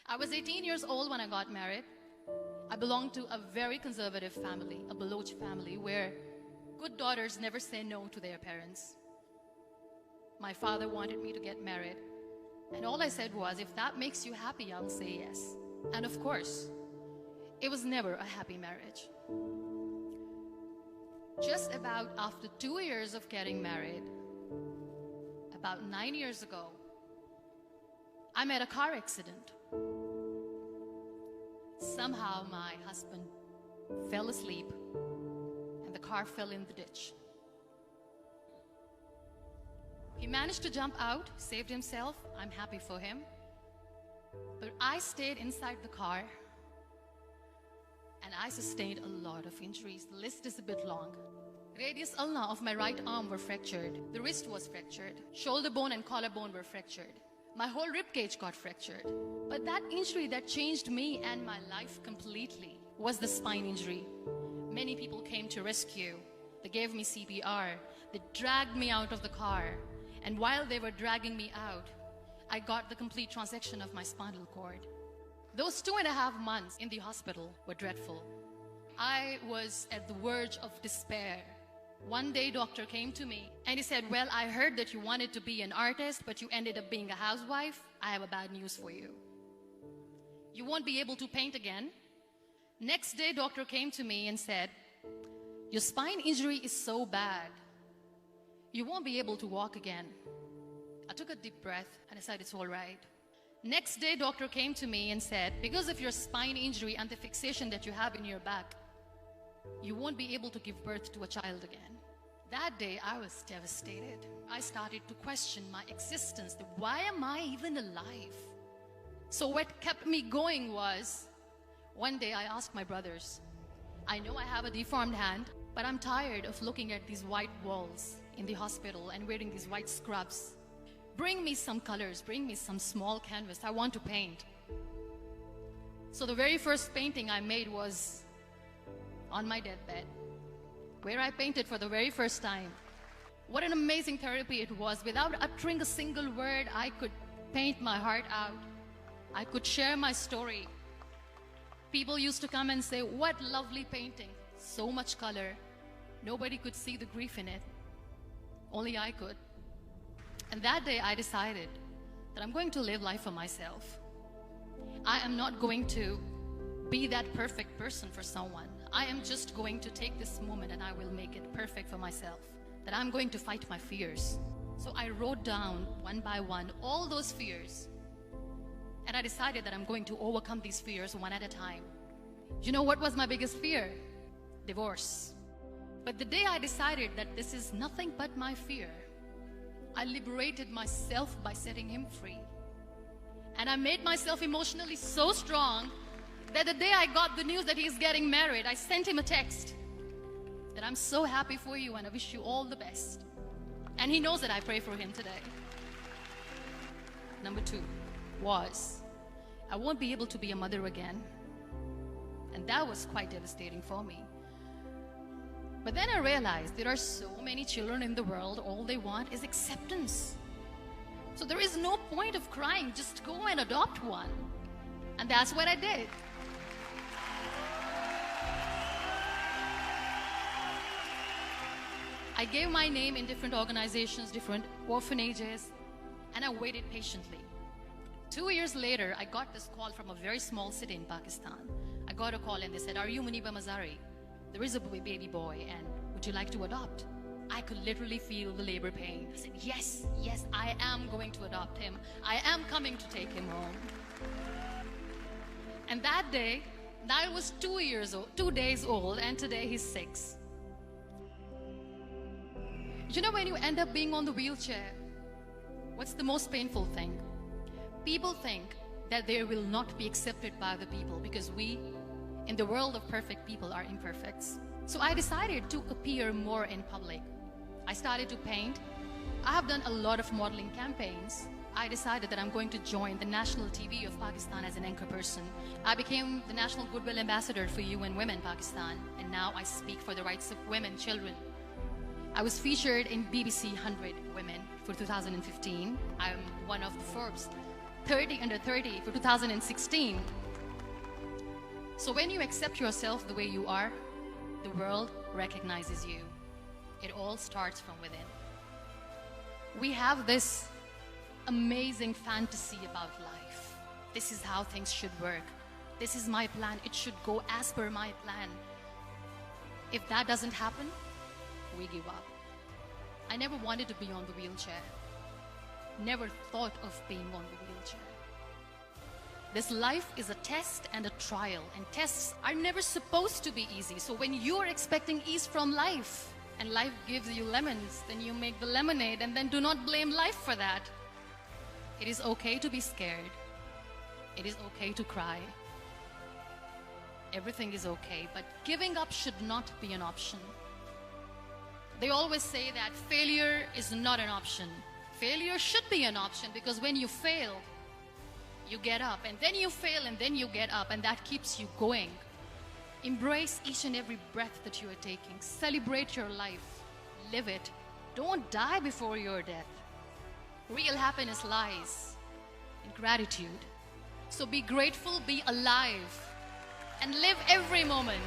I was 18 years old when I got married. I belonged to a very conservative family, a Baloch family, where good daughters never say no to their parents. My father wanted me to get married, and all I said was, if that makes you happy, I'll say yes. And of course, it was never a happy marriage. Just about after 2 years of getting married, about 9 years ago, I met a car accident. Somehow my husband fell asleep and the car fell in the ditch. He managed to jump out, saved himself. I'm happy for him. But I stayed inside the car and I sustained a lot of injuries. The list is a bit long. Radius ulna of my right arm were fractured. The wrist was fractured. Shoulder bone and collarbone were fractured. My whole rib cage got fractured. But that injury that changed me and my life completely was the spine injury. Many people came to rescue. They gave me CPR. They dragged me out of the car. And while they were dragging me out, I got the complete transection of my spinal cord. Those 2.5 months in the hospital were dreadful. I was at the verge of despair. One day, doctor came to me and he said, well, I heard that you wanted to be an artist, but you ended up being a housewife. I have a bad news for you. You won't be able to paint again. Next day, doctor came to me and said, your spine injury is so bad, you won't be able to walk again. I took a deep breath and I said, it's all right. Next day, doctor came to me and said, because of your spine injury and the fixation that you have in your back, you won't be able to give birth to a child again. That day, I was devastated. I started to question my existence. Why am I even alive? So what kept me going was, one day I asked my brothers, I know I have a deformed hand, but I'm tired of looking at these white walls in the hospital and wearing these white scrubs. Bring me some colors, bring me some small canvas. I want to paint. So the very first painting I made was on my deathbed, where I painted for the very first time. What an amazing therapy it was. Without uttering a single word, I could paint my heart out. I could share my story. People used to come and say, what lovely painting, so much color. Nobody could see the grief in it. Only I could. And that day I decided that I'm going to live life for myself. I am not going to be that perfect person for someone. I am just going to take this moment and I will make it perfect for myself. That I'm going to fight my fears. So I wrote down one by one all those fears. And I decided that I'm going to overcome these fears one at a time. You know what was my biggest fear? Divorce. But the day I decided that this is nothing but my fear, I liberated myself by setting him free. And I made myself emotionally so strong that the day I got the news that he's getting married, I sent him a text that I'm so happy for you and I wish you all the best. And he knows that I pray for him today. Number 2 was, I won't be able to be a mother again. And that was quite devastating for me. But then I realized there are so many children in the world, all they want is acceptance. So there is no point of crying, just go and adopt one. And that's what I did. I gave my name in different organizations, different orphanages, and I waited patiently. 2 years later, I got this call from a very small city in Pakistan. I got a call and they said, are you Muniba Mazari? There is a baby boy and would you like to adopt? I could literally feel the labor pain. I said, yes, I am going to adopt him. I am coming to take him home. And that day, I was 2 days old, and today he's 6. You know, when you end up being on the wheelchair, what's the most painful thing? People think that they will not be accepted by the people because we, in the world of perfect people, are imperfects. So I decided to appear more in public. I started to paint. I have done a lot of modeling campaigns. I decided that I'm going to join the national TV of Pakistan as an anchor person. I became the National Goodwill Ambassador for UN Women Pakistan, and now I speak for the rights of women, children. I was featured in BBC 100 Women for 2015. I'm one of the Forbes 30 under 30 for 2016. So when you accept yourself the way you are, the world recognizes you. It all starts from within. We have this amazing fantasy about life. This is how things should work. This is my plan. It should go as per my plan. If that doesn't happen, we give up. I never wanted to be on the wheelchair. Never thought of being on the wheelchair. This life is a test and a trial, and tests are never supposed to be easy. So when you are expecting ease from life, and life gives you lemons, then you make the lemonade, and then do not blame life for that. It is okay to be scared. It is okay to cry. Everything is okay, but giving up should not be an option. They always say that failure is not an option. Failure should be an option, because when you fail, you get up, and then you fail, and then you get up, and that keeps you going. Embrace each and every breath that you are taking. Celebrate your life. Live it. Don't die before your death. Real happiness lies in gratitude. So be grateful, be alive, and live every moment.